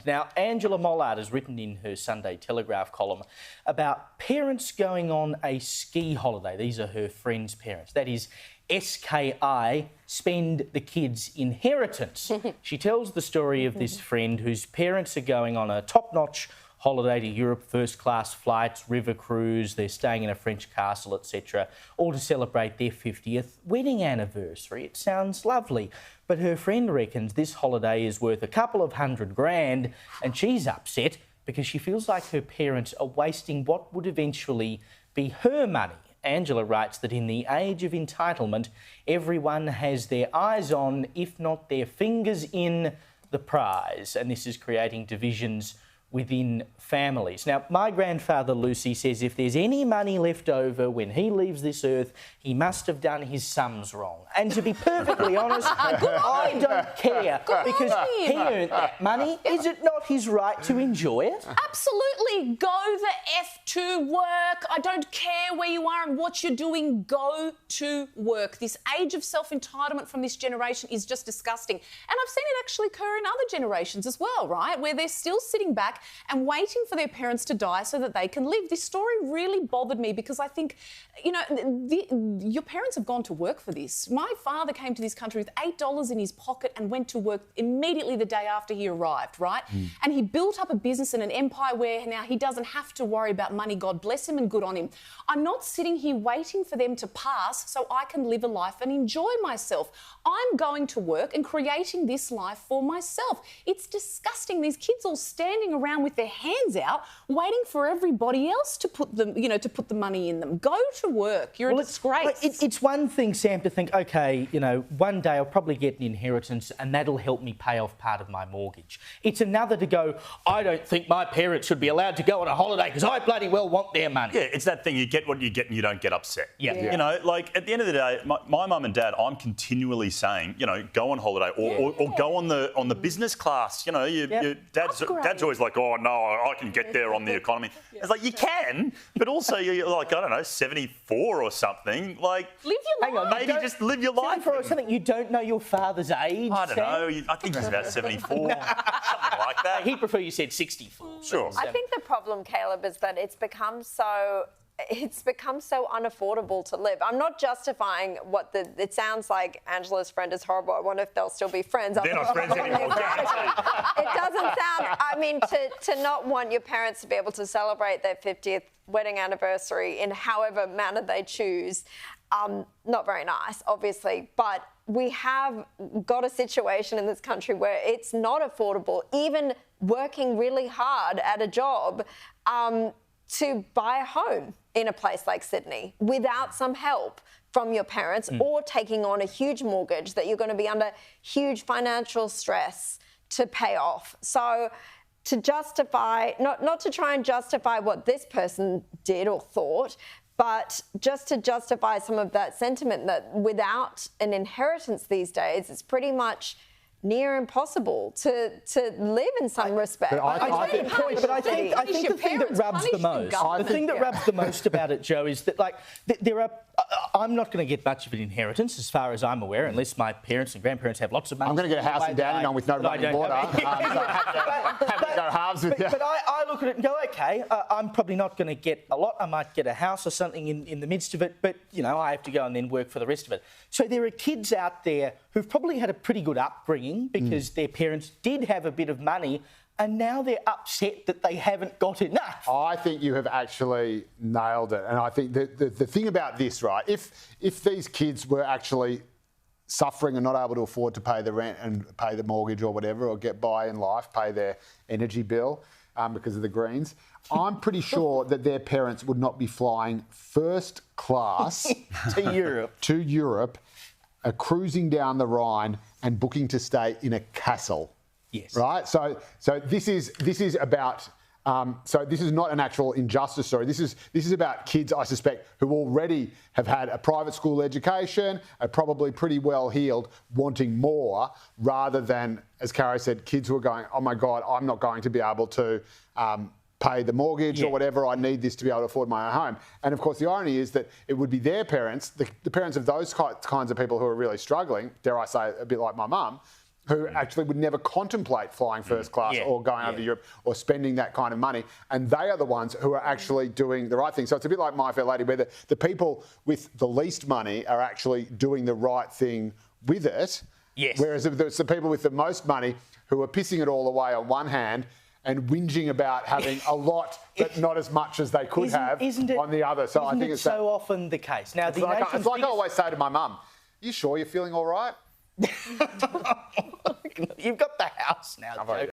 mind. Now, Angela Mollard has written in her Sunday Telegraph column about parents going on a ski holiday. These are her friends' parents. That is SKI, spend the kids' inheritance. She tells the story of this friend whose parents are going on a top-notch holiday to Europe, first-class flights, river cruise, they're staying in a French castle, etc., all to celebrate their 50th wedding anniversary. It sounds lovely, but her friend reckons this holiday is worth a couple of $100,000 and she's upset because she feels like her parents are wasting what would eventually be her money. Angela writes that in the age of entitlement, everyone has their eyes on, if not their fingers in, the prize, and this is creating divisions within families. Now, my grandfather, Lucy, says if there's any money left over when he leaves this earth, he must have done his sums wrong. And to be perfectly honest, I don't care because he earned that money. Is it not his right to enjoy it? Absolutely. Go the F to work. I don't care where you are and what you're doing. Go to work. This age of self-entitlement from this generation is just disgusting. And I've seen it actually occur in other generations as well, right? Where they're still sitting back and waiting for their parents to die so that they can live. This story really bothered me because I think, you know, your parents have gone to work for this. My father came to this country with $8 in his pocket and went to work immediately the day after he arrived, right? And he built up a business and an empire where now he doesn't have to worry about money. God bless him and good on him. I'm not sitting here waiting for them to pass so I can live a life and enjoy myself. I'm going to work and creating this life for myself. It's disgusting. These kids all standing around with their hands out, waiting for everybody else to put them, you know, to put the money in them. Go to work. You're a disgrace. It's one thing, Sam, to think, OK, you know, one day I'll probably get an inheritance and that'll help me pay off part of my mortgage. It's another to go, I don't think my parents should be allowed to go on a holiday because I bloody well want their money. Yeah, it's that thing, you get what you get and you don't get upset. Yeah. You know, like at the end of the day, my mum and dad, I'm continually saying, you know, go on holiday or go on the business class. You know, your dad's always like, oh no, I can get there on the economy. It's like, you can, but also you're like, I don't know, 74 or something. Like, live your life. Maybe just live your life. 74 or something, you don't know your father's age, I don't know. I think he's about 74, something like that. He'd prefer you said 64. Sure. I think the problem, Caleb, is that it's become so unaffordable to live. I'm not justifying it sounds like Angela's friend is horrible. I wonder if they'll still be friends. They're not friends anymore, guaranteed. It doesn't sound, I mean, to not want your parents to be able to celebrate their 50th wedding anniversary in however manner they choose, not very nice, obviously, but we have got a situation in this country where it's not affordable, even working really hard at a job, to buy a home in a place like Sydney without some help from your parents or taking on a huge mortgage that you're going to be under huge financial stress to pay off. So to justify, not to try and justify what this person did or thought, but just to justify some of that sentiment that without an inheritance these days, it's pretty much near impossible to live in some respect. I think the thing that rubs the most about it, Joe, is that there are. I'm not going to get much of an inheritance, as far as I'm aware, unless my parents and grandparents have lots of money. I'm going to get a house in Dandenong with no running water. But I look at it and go, OK, I'm probably not going to get a lot. I might get a house or something in the midst of it, but, you know, I have to go and then work for the rest of it. So there are kids out there who've probably had a pretty good upbringing because their parents did have a bit of money, and now they're upset that they haven't got enough. I think you have actually nailed it. And I think the thing about this, right, if these kids were actually suffering and not able to afford to pay the rent and pay the mortgage or whatever, or get by in life, pay their energy bill because of the Greens, I'm pretty sure that their parents would not be flying first class to Europe, cruising down the Rhine and booking to stay in a castle. Yes. Right. So this is about. So this is not an actual injustice story. This is about kids, I suspect, who already have had a private school education, are probably pretty well heeled, wanting more, rather than, as Carrie said, kids who are going, oh my God, I'm not going to be able to pay the mortgage or whatever. I need this to be able to afford my own home. And of course, the irony is that it would be their parents, the parents of those kinds of people who are really struggling, dare I say, a bit like my mum, who actually would never contemplate flying first class or going over to Europe or spending that kind of money. And they are the ones who are actually doing the right thing. So it's a bit like My Fair Lady, where the people with the least money are actually doing the right thing with it. Yes. Whereas it's the people with the most money who are pissing it all away on one hand and whinging about having a lot, but not as much as they could have on the other. So I think it's so often the case. Now, it's like I always say to my mum, "You sure you're feeling all right?" You've got the house now, Joe.